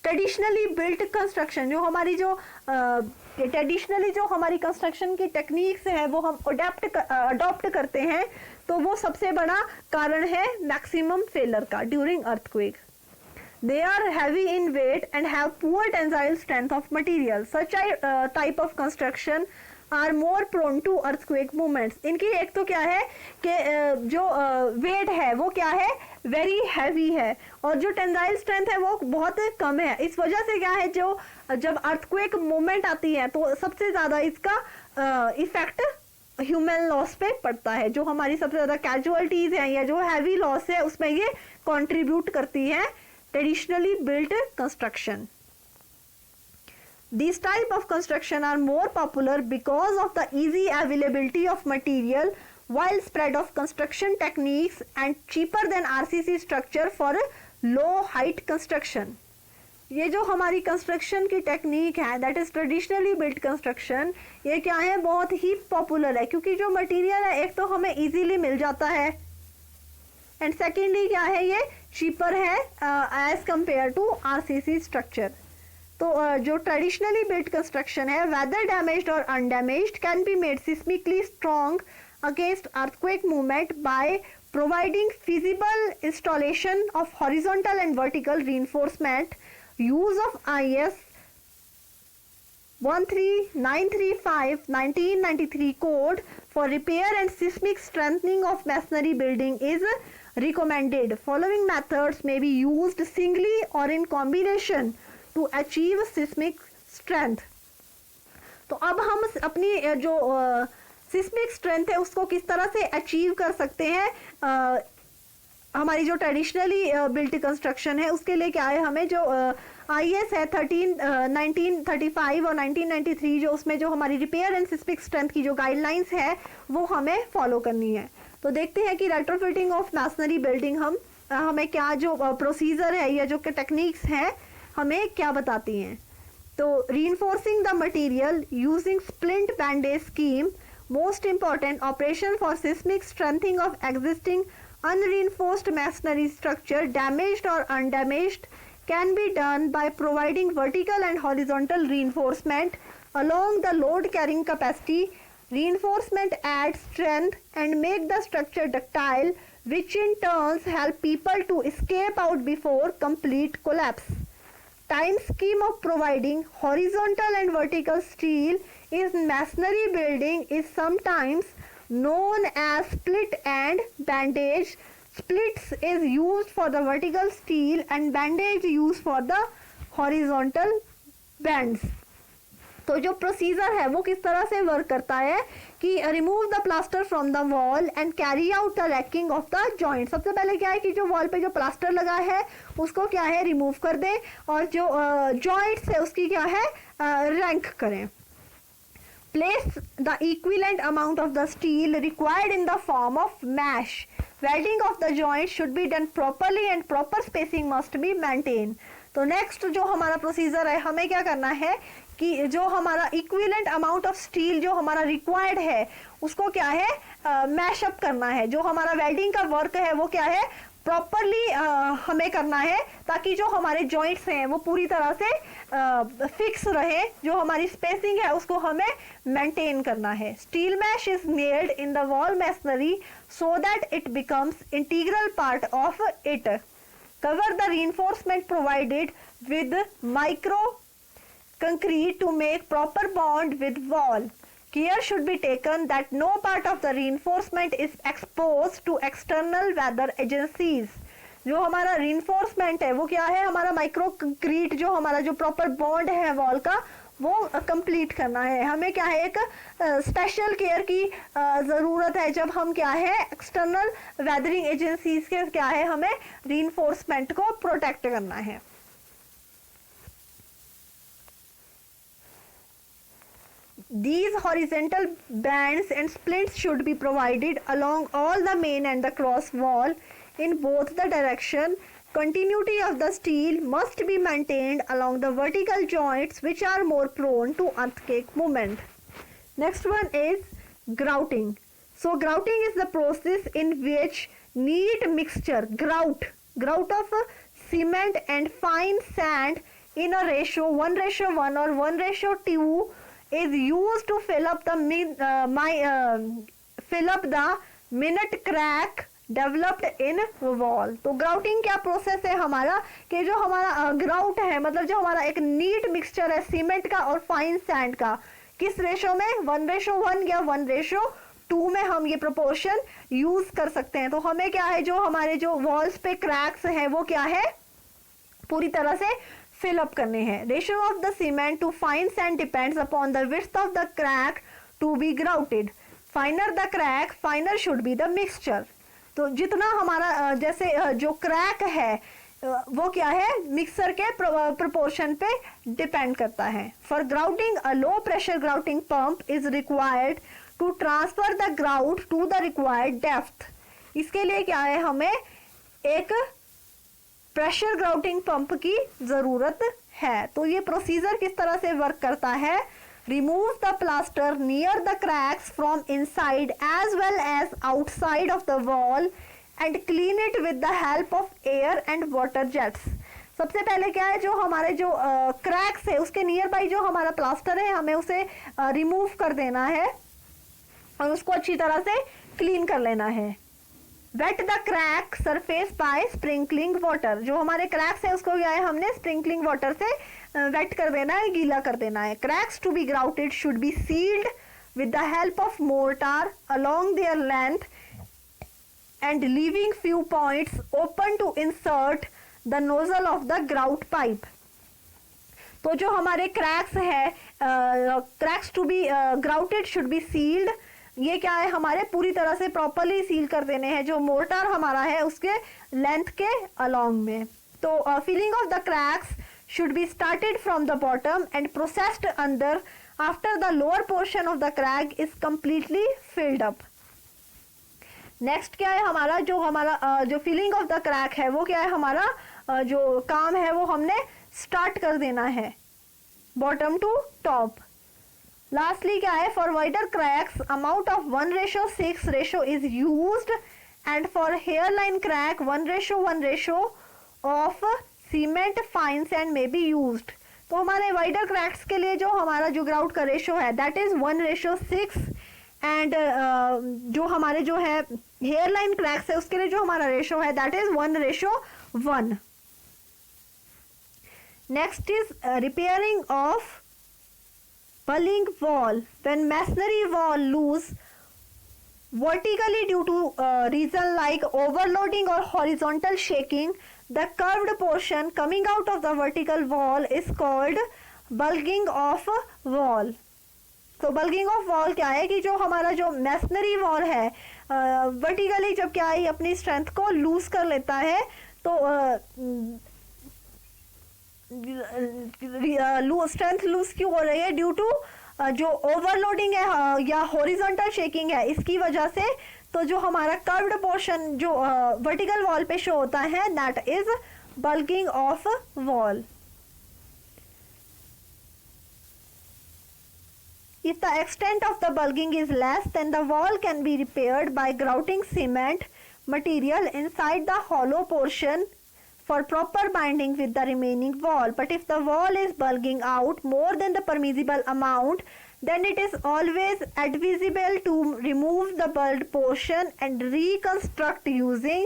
[SPEAKER 1] ट्रेडिशनली बिल्ट कंस्ट्रक्शन, जो हमारी जो ट्रेडिशनली जो हमारी कंस्ट्रक्शन की टेक्निक्स है वो हम अडॉप्ट करते हैं, तो वो सबसे बड़ा कारण है मैक्सिमम फेलर का during earthquake. They are heavy in weight and have poor tensile strength of material. Such type of construction are more prone to earthquake movements। इनकी एक तो क्या है कि जो वेट है वो क्या है वेरी हैवी है, और जो टेंसाइल स्ट्रेंथ है वो बहुत कम है। इस वजह से क्या है जो जब अर्थक्वेक मूवमेंट आती है तो सबसे ज़्यादा इसका इफेक्ट ह्यूमन लॉस पे पड़ता है। जो हमारी सबसे ज़्यादा कैजुअलिटीज़ हैं या जो हैवी लॉस है उसमें ये कॉन्ट्रीब्यूट करती है traditionally built construction। These type of construction are more popular because of the easy availability of material, while spread of construction techniques and cheaper than RCC structure for low height construction। ये जो हमारी construction की technique है that is traditionally built construction, ये क्या है बहुत ही popular है, क्योंकि जो मटेरियल है एक तो हमें इजीली मिल जाता है एंड सेकेंडली क्या है ये चीपर है as compare to RCC structure. तो जो ट्रेडिशनली बिल्ट कंस्ट्रक्शन है वेदर डैमेज्ड और undamaged can be made seismically strong against earthquake movement by providing feasible installation of horizontal and vertical reinforcement, use of IS 13935 1993 code for repair and seismic strengthening of masonry building is recommended। Following methods may be used singly or in combination to achieve seismic strength। तो अब हम अपनी जो seismic strength है उसको किस तरह से अचीव कर सकते हैं हमारी जो ट्रेडिशनली बिल्ट कंस्ट्रक्शन है उसके लिए क्या है, हमें जो IS है 1935 और 1993 जो उसमें जो हमारी रिपेयर एंड सिस्मिक स्ट्रेंथ की जो गाइडलाइंस है वो हमें फॉलो करनी है। तो देखते हैं कि रेट्रोफिटिंग ऑफ मैसनरी बिल्डिंग हमें क्या जो प्रोसीजर है या जो टेक्निक्स हैं हमें क्या बताती हैं। तो reinforcing the material using splint bandage scheme, most important operation for seismic strengthening of existing unreinforced masonry structure, damaged or undamaged, can be done by providing vertical and horizontal reinforcement along the load carrying capacity. Reinforcement adds strength and make the structure ductile, which in turn help people to escape out before complete collapse. Time scheme of providing horizontal and vertical steel in masonry building is sometimes known as split and bandage. Splits is used for the vertical steel and bandage used for the horizontal bands. तो जो procedure है वो किस तरह से work करता है कि remove the plaster from the wall and carry out the ranking of the joint. सबसे पहले क्या है कि जो वॉल पे जो प्लास्टर लगा है उसको क्या है रिमूव कर दें और जो जॉइंट्स है उसकी क्या है रैंक करें। Place the equivalent amount of the steel required in the form of mesh. Welding of the joint should be done properly and proper spacing must be maintained. तो नेक्स्ट जो हमारा प्रोसीजर है हमें क्या करना है कि जो हमारा इक्विवेलेंट अमाउंट ऑफ स्टील जो हमारा रिक्वायर्ड है उसको क्या है मैश अप करना है। जो हमारा वेल्डिंग का वर्क है वो क्या है प्रॉपरली हमें करना है ताकि जो हमारे जॉइंट्स हैं वो पूरी तरह से फिक्स रहे, जो हमारी स्पेसिंग है उसको हमें मेंटेन करना है। Steel mesh is made in the wall masonry so that it becomes integral part of it. Cover the reinforcement provided with micro concrete to make proper bond with wall. Care should be taken that no part of the reinforcement is exposed to external weather agencies. जो हमारा reinforcement है वो क्या है हमारा micro concrete जो हमारा जो प्रॉपर बॉन्ड है वॉल का वो कंप्लीट करना है। हमें क्या है एक स्पेशल केयर की ज़रूरत है जब हम क्या है एक्सटर्नल वेदरिंग एजेंसीज के क्या है हमें reinforcement को प्रोटेक्ट करना है। These horizontal bands and splints should be provided along all the main and the cross wall in both the direction. Continuity of the steel must be maintained along the vertical joints which are more prone to earthquake movement. Next one is grouting. So grouting is the process in which neat mixture grout of cement and fine sand in a ratio 1:1 or 1:2 is used to fill up the minute crack developed in wall. तो grouting क्या process है हमारा कि जो हमारा grout है मतलब जो हमारा एक नीट मिक्सचर है सीमेंट का और फाइन सैंड का किस रेशो में 1:1 या 1:2 में हम ये प्रोपोर्शन यूज कर सकते हैं। तो हमें क्या है जो हमारे जो वॉल्स पे क्रैक्स हैं वो क्या है पूरी तरह से fill up करने हैं। Ratio of the cement to fine sand depends upon the width of the crack to be grouted. Finer the crack, finer should be the mixture. तो जितना हमारा जैसे जो क्रैक है वो क्या है मिक्सर के प्रोपोर्शन पे डिपेंड करता है। For grouting, a low pressure grouting pump is required to transfer the grout to the required depth. इसके लिए क्या है हमें एक प्रेशर ग्राउटिंग पंप की जरूरत है। तो ये प्रोसीजर किस तरह से वर्क करता है remove the plaster near the cracks from inside as well as outside of the wall and clean it with the help of air and water jets. सबसे पहले क्या है जो हमारे जो क्रैक्स है उसके नियर बाई जो हमारा प्लास्टर है हमें उसे रिमूव कर देना है और उसको अच्छी तरह से क्लीन कर लेना है। Wet the crack surface by sprinkling water. जो हमारे क्रैक्स है उसको क्या है हमने स्प्रिंकलिंग वाटर से वेट कर देना है गीला कर देना है। Cracks to be grouted should be sealed with the help of mortar along their length and leaving few points open to insert the nozzle of the grout pipe. तो जो हमारे क्रैक्स है cracks to be grouted should be sealed ये क्या है, हमारे पूरी तरह से प्रॉपरली सील कर देने हैं जो मोर्टार हमारा है उसके लेंथ के अलोंग में। तो filling of the cracks should be started from the bottom and processed under after the lower portion of the crack is completely filled up. Next क्या है हमारा, जो फिलिंग ऑफ द क्रैक है वो क्या है, हमारा जो काम है वो हमने स्टार्ट कर देना है बॉटम टू टॉप। लास्टली क्या है, for wider cracks amount of 1:6 ratio is used and for hair line crack 1:1 of cement fine sand may be used. तो हमारे वाइडर क्रैक्स के लिए जो हमारा जो ग्राउट का रेशो है दैट इज 1:6 एंड जो हमारे जो है हेयर लाइन क्रैक्स है उसके लिए जो हमारा रेशो है that is 1:1। Next is repairing of bulging wall. When masonry wall loose vertically due to reason like overloading or horizontal shaking, the curved portion coming out of the vertical wall is called bulging of wall. तो bulging of wall क्या है कि जो हमारा जो masonry wall है vertically जब क्या है अपनी strength को lose कर लेता है तो स्ट्रेंथ लूज क्यों हो रही है, ड्यू टू जो ओवरलोडिंग है या हॉरिजॉन्टल शेकिंग है इसकी वजह से। तो जो हमारा कर्व्ड पोर्शन जो वर्टिकल वॉल पे शो होता है that is bulking of wall. If the extent of the bulging is less, then the wall can be repaired by grouting cement material inside the hollow portion for proper binding with the remaining wall. But if the wall is bulging out more than the permissible amount, then it is always advisable to remove the bulged portion and reconstruct using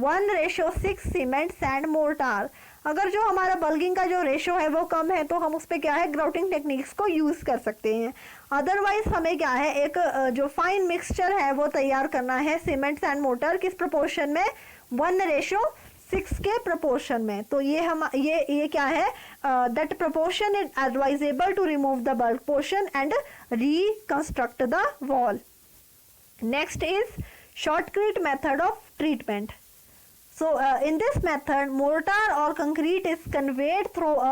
[SPEAKER 1] 1:6 cement sand mortar. अगर जो हमारा bulging का जो ratio है वो कम है तो हम उस पर क्या है ग्राउटिंग टेक्निक्स को यूज कर सकते हैं। अदरवाइज हमें क्या है एक जो फाइन मिक्सचर है वो तैयार करना है सीमेंट सैंड मोटर किस प्रोपोर्शन में, 1:6 के प्रोपोर्शन में। तो ये क्या है, that proportion is advisable to remove the bulk portion and reconstruct the wall. Next is shotcrete method of treatment. So in this method mortar or concrete is conveyed through a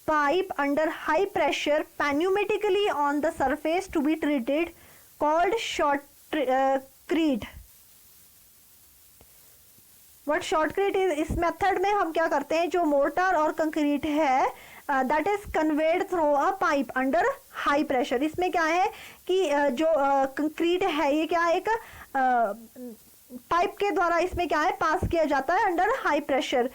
[SPEAKER 1] pipe under high pressure pneumatically on the surface to be treated called shotcrete. What shotcrete is, इस method में हम क्या करते हैं जो mortar और concrete है that is conveyed through a pipe under high pressure. इसमें क्या है कि जो कंक्रीट है ये क्या है एक पाइप के द्वारा इसमें क्या है पास किया जाता है under high pressure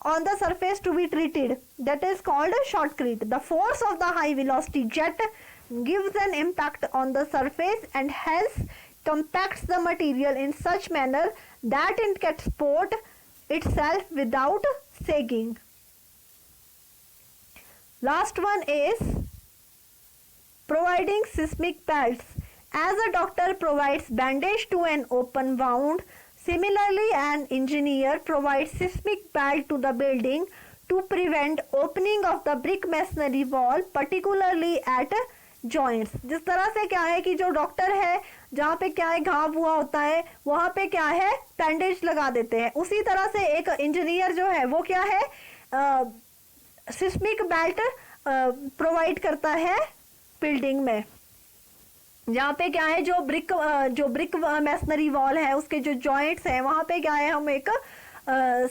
[SPEAKER 1] on the surface to be treated, that is called shotcrete. The force of the high velocity jet gives an impact on the surface and hence compacts the material in such manner that it can support itself without sagging. Last one is providing seismic belts. As a doctor provides bandage to an open wound, similarly an engineer provides seismic belt to the building to prevent opening of the brick masonry wall, particularly at joints. जिस तरह से क्या है कि जो doctor है जहाँ पे क्या है घाव हुआ होता है वहाँ पे क्या है बैंडेज लगा देते हैं, उसी तरह से एक इंजीनियर जो है वो क्या है सिस्मिक बेल्ट प्रोवाइड करता है बिल्डिंग में, जहाँ पे क्या है जो ब्रिक मैसनरी वॉल है उसके जो जॉइंट्स हैं वहाँ पे क्या है हम एक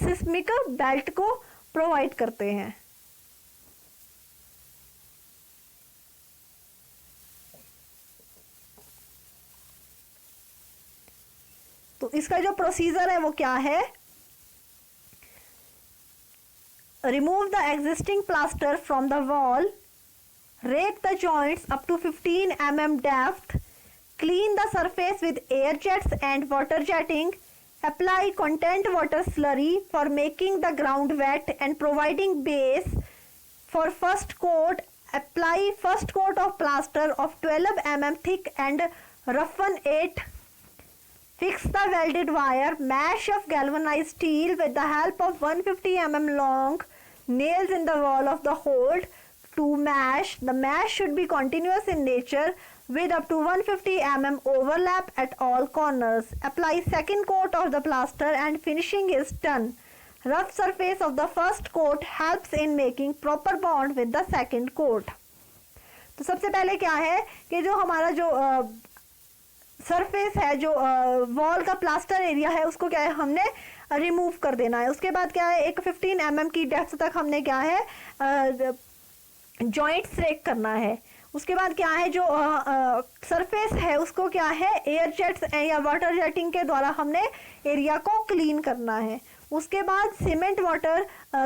[SPEAKER 1] सिस्मिक बेल्ट को प्रोवाइड करते हैं। तो इसका जो प्रोसीजर है वो क्या है, remove the existing plaster from the wall, rake the joints up to 15 mm depth, clean the surface with air jets and water jetting, apply content water slurry for making the ground wet and providing base for first coat, apply first coat of plaster of 12 mm thick and roughen it, fix the welded wire mesh of galvanized steel with the help of 150 mm long nails in the wall of the hold to mesh. The mesh should be continuous in nature with up to 150 mm overlap at all corners. Apply second coat of the plaster and finishing is done. Rough surface of the first coat helps in making proper bond with the second coat. तो सबसे पहले क्या है कि जो हमारा जो surface है, जो वॉल का प्लास्टर एरिया है, उसको क्या है हमने रिमूव कर देना है. उसके बाद क्या है, एक 15 mm की डेप्थ तक हमने क्या है जॉइंट्स रेक करना है. उसके बाद क्या है, जो सरफेस है उसको क्या है एयर जेट्स या वाटर जेटिंग के द्वारा हमने एरिया को क्लीन करना है. उसके बाद cement water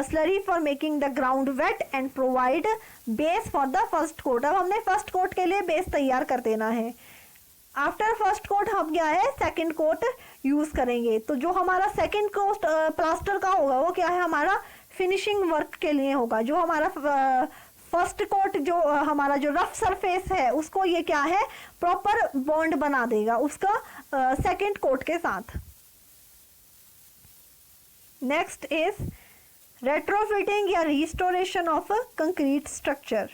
[SPEAKER 1] slurry for making the ground wet and provide base for the first coat. अब हमने फर्स्ट कोट के लिए बेस तैयार कर देना है. आफ्टर फर्स्ट कोट हम क्या है सेकंड कोट यूज करेंगे. तो जो हमारा सेकंड कोट प्लास्टर का होगा वो क्या है हमारा फिनिशिंग वर्क के लिए होगा. जो हमारा फर्स्ट कोट जो हमारा जो रफ सरफेस है उसको ये क्या है प्रॉपर बॉन्ड बना देगा उसका सेकंड कोट के साथ. नेक्स्ट इज रेट्रोफिटिंग या restoration of concrete structure.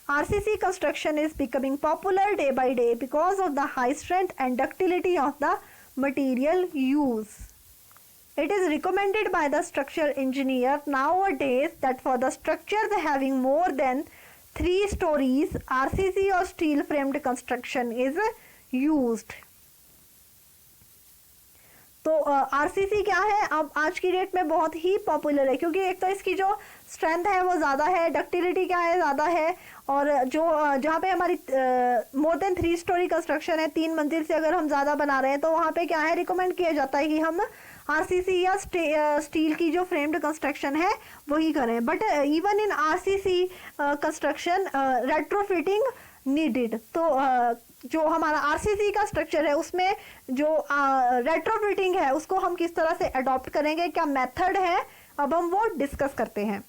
[SPEAKER 1] RCC construction is becoming popular day by day because of the high strength and ductility of the material used. It is recommended by the structural engineer nowadays that for the structures having more than 3 stories, RCC or steel framed construction is used. तो RCC क्या है अब आज की date में बहुत ही popular है, क्योंकि एक तो इसकी जो स्ट्रेंथ है वो ज़्यादा है, डक्टिलिटी क्या है ज़्यादा है, और जो जहाँ पे हमारी मोर देन 3 स्टोरी कंस्ट्रक्शन है, 3 मंजिल से अगर हम ज़्यादा बना रहे हैं तो वहाँ पे क्या है रिकमेंड किया जाता है कि हम आरसीसी या स्टील की जो फ्रेम्ड कंस्ट्रक्शन है वही करें. But even in RCC construction retrofitting needed. तो जो हमारा आरसीसी का स्ट्रक्चर है उसमें जो रेट्रोफिटिंग है उसको हम किस तरह से अडॉप्ट करेंगे, क्या मेथड है, अब हम वो डिस्कस करते हैं.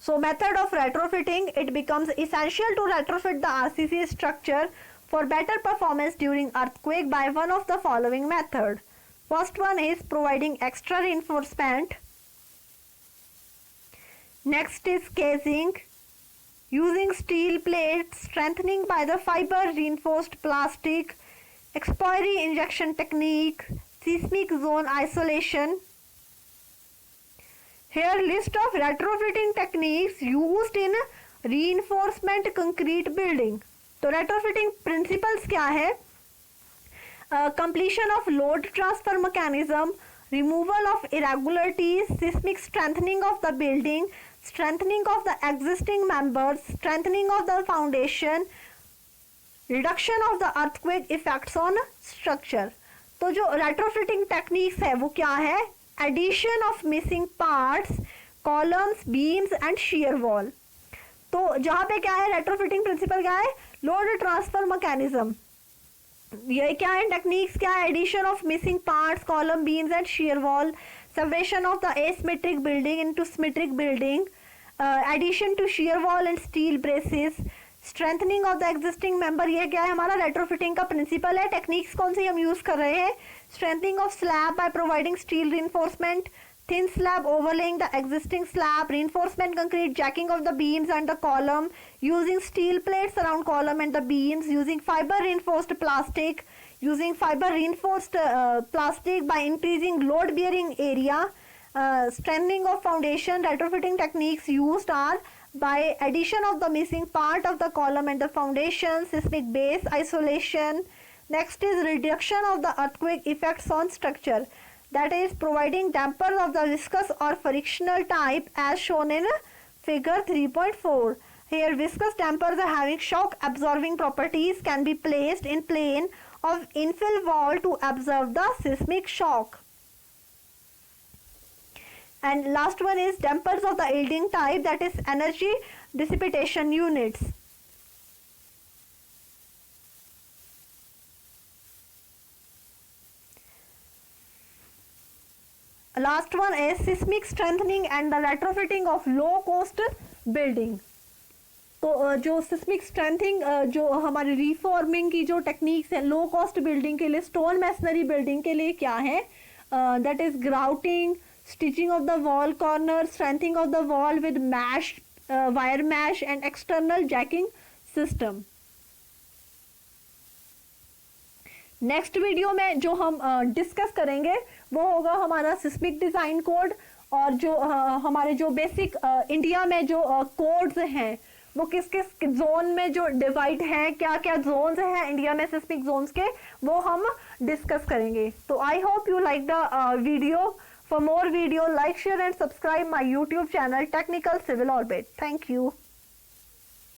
[SPEAKER 1] So method of retrofitting, it becomes essential to retrofit the RCC structure for better performance during earthquake by one of the following method. First one is providing extra reinforcement. Next is casing. Using steel plates, strengthening by the fiber reinforced plastic, expiry injection technique, seismic zone isolation. Here list of retrofitting techniques used in reinforcement concrete building. तो retrofitting principles क्या है? Completion of load transfer mechanism, removal of irregularities, seismic strengthening of the building, strengthening of the existing members, strengthening of the foundation, reduction of the earthquake effects on structure. तो जो retrofitting techniques है वो क्या है? Addition of missing parts, columns, beams and shear wall. तो जहाँ पे क्या है retrofitting principle क्या है? Load transfer mechanism. ये क्या है टेक्निक्स क्या है? Addition of missing parts, column, beams and shear wall, separation of the asymmetric building into symmetric building, addition to shear wall and steel braces, strengthening of the existing member. ये क्या है हमारा retrofitting का principal है. Techniques कौन सी हम use कर रहे हैं? strengthening of slab by providing steel reinforcement, thin slab overlaying the existing slab, reinforcement concrete, jacking of the beams and the column, using steel plates around column and the beams, using fiber reinforced plastic, using fiber reinforced plastic by increasing load bearing area, strengthening of foundation. Retrofitting techniques used are by addition of the missing part of the column and the foundation, seismic base isolation. Next is reduction of the earthquake effects on structure, that is providing dampers of the viscous or frictional type as shown in figure 3.4. Here viscous dampers having shock absorbing properties can be placed in plane of infill wall to absorb the seismic shock. And last one is dampers of the yielding type, that is energy dissipation units. Last one is seismic strengthening and the retrofitting of low cost building. तो जो seismic strengthening जो हमारी reforming की जो techniques है low cost building के लिए, stone masonry building के लिए क्या है? That is grouting, stitching of the wall corner, strengthening of the wall with mesh wire mesh and external jacking system. Next video में जो हम डिस्कस करेंगे वो होगा हमारा सिस्मिक डिज़ाइन कोड, और जो हमारे जो बेसिक इंडिया में जो कोड्स हैं वो किस किस जोन में जो डिवाइड है, क्या क्या जोन्स हैं इंडिया में सिस्मिक जोन्स के, वो हम डिस्कस करेंगे. तो I hope you like the video. For more video, like, share and subscribe my YouTube channel Technical Civil Orbit. Thank you.